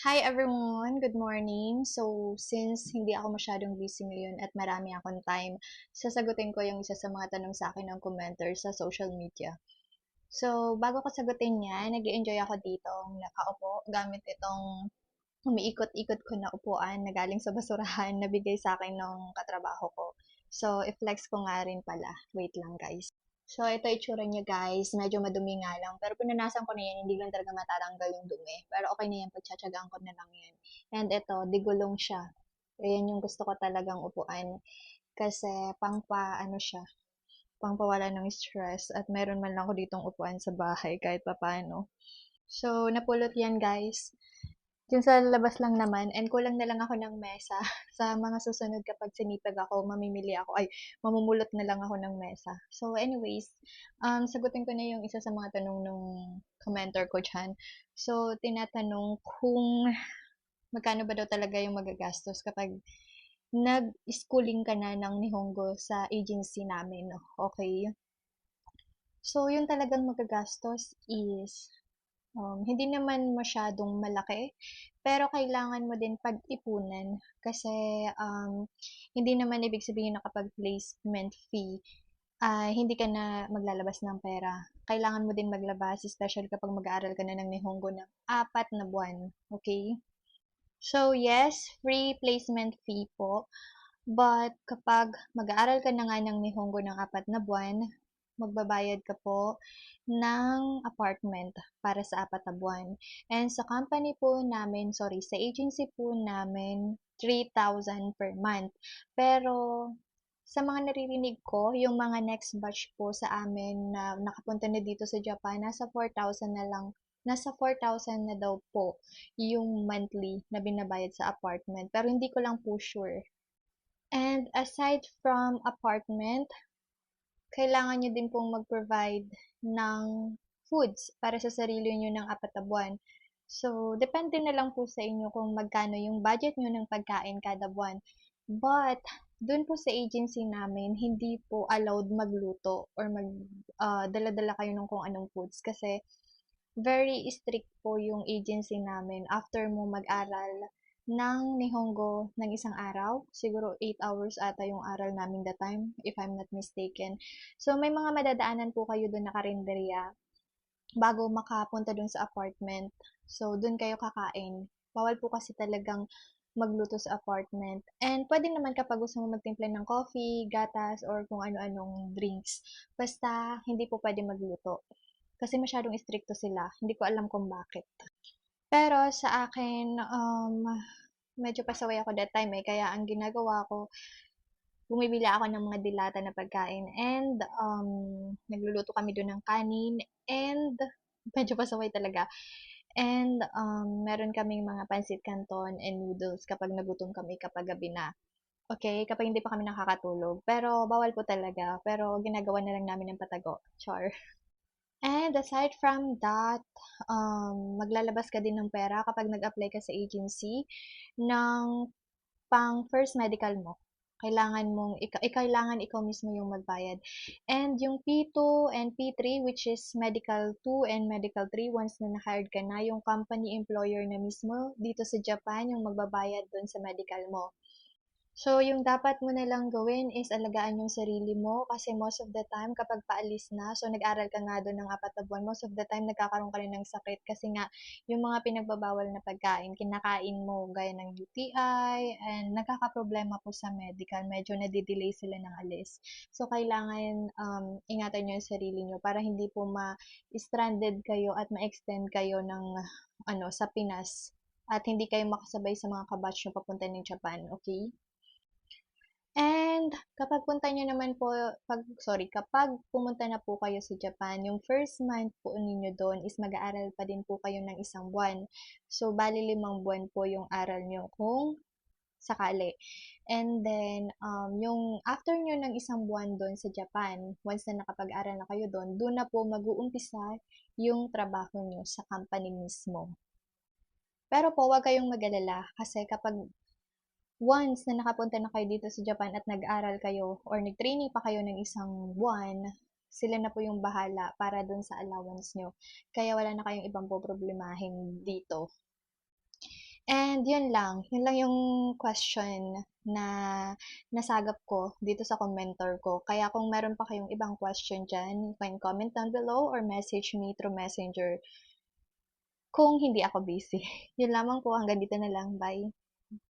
Hi everyone! Good morning! So, since hindi ako masyadong busy ngayon at marami akong time, sasagutin ko yung isa sa mga tanong sa akin ng commenter sa social media. So, bago ko sagutin yan, nag-enjoy ako dito nakaupo gamit itong umiikot-ikot ko na upuan na galing sa basurahan na bigay sa akin ng katrabaho ko. So, i-flex ko nga rin pala. Wait lang guys. So, ito itsura niya guys. Medyo madumi nga lang. Pero pununasan ko na yan. Hindi lang talaga matatanggal yung dumi. Pero okay na yan. Pagtsatsagaan ko na lang yan. And ito, digulong siya. Ayan yung gusto ko talagang upuan. Kasi ano siya, pangpawala ng stress. At meron man lang ako ditong upuan sa bahay kahit papaano. So, napulot yan guys. Yung sa labas lang naman and kulang na lang ako ng mesa. Sa mga susunod kapag sinipag ako, mamumulot na lang ako ng mesa. So anyways, sagutin ko na yung isa sa mga tanong nung commenter ko dyan. So, tinatanong kung magkano ba daw talaga yung magagastos kapag nag-schooling ka na ng Nihongo sa agency namin. Okay? So, yung talagang magagastos is hindi naman masyadong malaki, pero kailangan mo din pag-ipunan kasi hindi naman ibig sabihin na kapag placement fee, hindi ka na maglalabas ng pera. Kailangan mo din maglabas, especially kapag mag-aaral ka na ng Nihongo ng 4 na buwan. Okay? So, yes, free placement fee po. But kapag mag-aaral ka na nga ng Nihongo ng 4 na buwan, magbabayad ka po ng apartment para sa 4 na buwan. And sa company po namin, sorry, sa agency po namin, 3,000 per month. Pero sa mga naririnig ko, yung mga next batch po sa amin na nakapunta na dito sa Japan, nasa 4,000 na daw po yung monthly na binabayad sa apartment. Pero hindi ko lang po sure. And aside from apartment, kailangan nyo din pong mag-provide ng foods para sa sarili nyo ng 4 na buwan. So, depende na lang po sa inyo kung magkano yung budget nyo ng pagkain kada buwan. But, dun po sa agency namin, hindi po allowed magluto or dala-dala kayo ng kung anong foods kasi very strict po yung agency namin after mo mag-aral ng Nihongo ng isang araw. Siguro 8 hours ata yung aral namin that time, if I'm not mistaken. So, may mga madadaanan po kayo doon na karinderya bago makapunta doon sa apartment. So, doon kayo kakain. Bawal po kasi talagang magluto sa apartment. And pwede naman kapag gusto mo magtimpla ng coffee, gatas, or kung ano-anong drinks. Basta, hindi po pwede magluto. Kasi masyadong istrikto sila. Hindi ko alam kung bakit. Pero sa akin, medyo pasaway ako that time eh. Kaya ang ginagawa ko, bumibili ako ng mga dilata na pagkain and nagluluto kami doon ng kanin and medyo pasaway talaga. And meron kaming mga pancit canton and noodles kapag nagutom kami kapag gabi na. Okay, kapag hindi pa kami nakakatulog. Pero bawal po talaga. Pero ginagawa na lang namin ng patago. Char. And aside from that, maglalabas ka din ng pera kapag nag-apply ka sa agency ng pang first medical mo. Kailangan ikaw mismo yung magbayad. And yung P2 and P3, which is Medical 2 and Medical 3, once na na-hired ka na, yung company employer na mismo dito sa Japan, yung magbabayad dun sa medical mo. So, yung dapat mo na lang gawin is alagaan yung sarili mo kasi most of the time kapag paalis na, so nag-aral ka nga doon ng 4 na buwan, most of the time nagkakaroon ka rin ng sakit kasi nga yung mga pinagbabawal na pagkain, kinakain mo gaya ng UTI and nagkakaproblema po sa medical, medyo nadidelay sila ng alis. So, kailangan ingatan nyo yung sarili nyo para hindi po ma-stranded kayo at ma-extend kayo ng sa Pinas at hindi kayo makasabay sa mga kabatch nyo papunta ng Japan, okay? And kapag punta niyo naman po, kapag pumunta na po kayo sa Japan, yung first month po ninyo doon is mag-aaral pa din po kayo ng 1 buwan. So, bali 5 buwan po yung aral nyo kung sakali. And then, yung after nyo ng 1 buwan doon sa Japan, once na nakapag-aral na kayo doon na po mag-uumpisa yung trabaho nyo sa company mismo. Pero po, huwag kayong mag-alala kasi kapag once na nakapunta na kayo dito sa Japan at nag-aral kayo or nag-training pa kayo ng 1 buwan, sila na po yung bahala para dun sa allowance nyo. Kaya wala na kayong ibang poproblemahin dito. And yun lang yung question na nasagap ko dito sa commenter ko. Kaya kung meron pa kayong ibang question dyan, you can comment down below or message me through messenger kung hindi ako busy. Yun lamang po, hanggang dito na lang. Bye!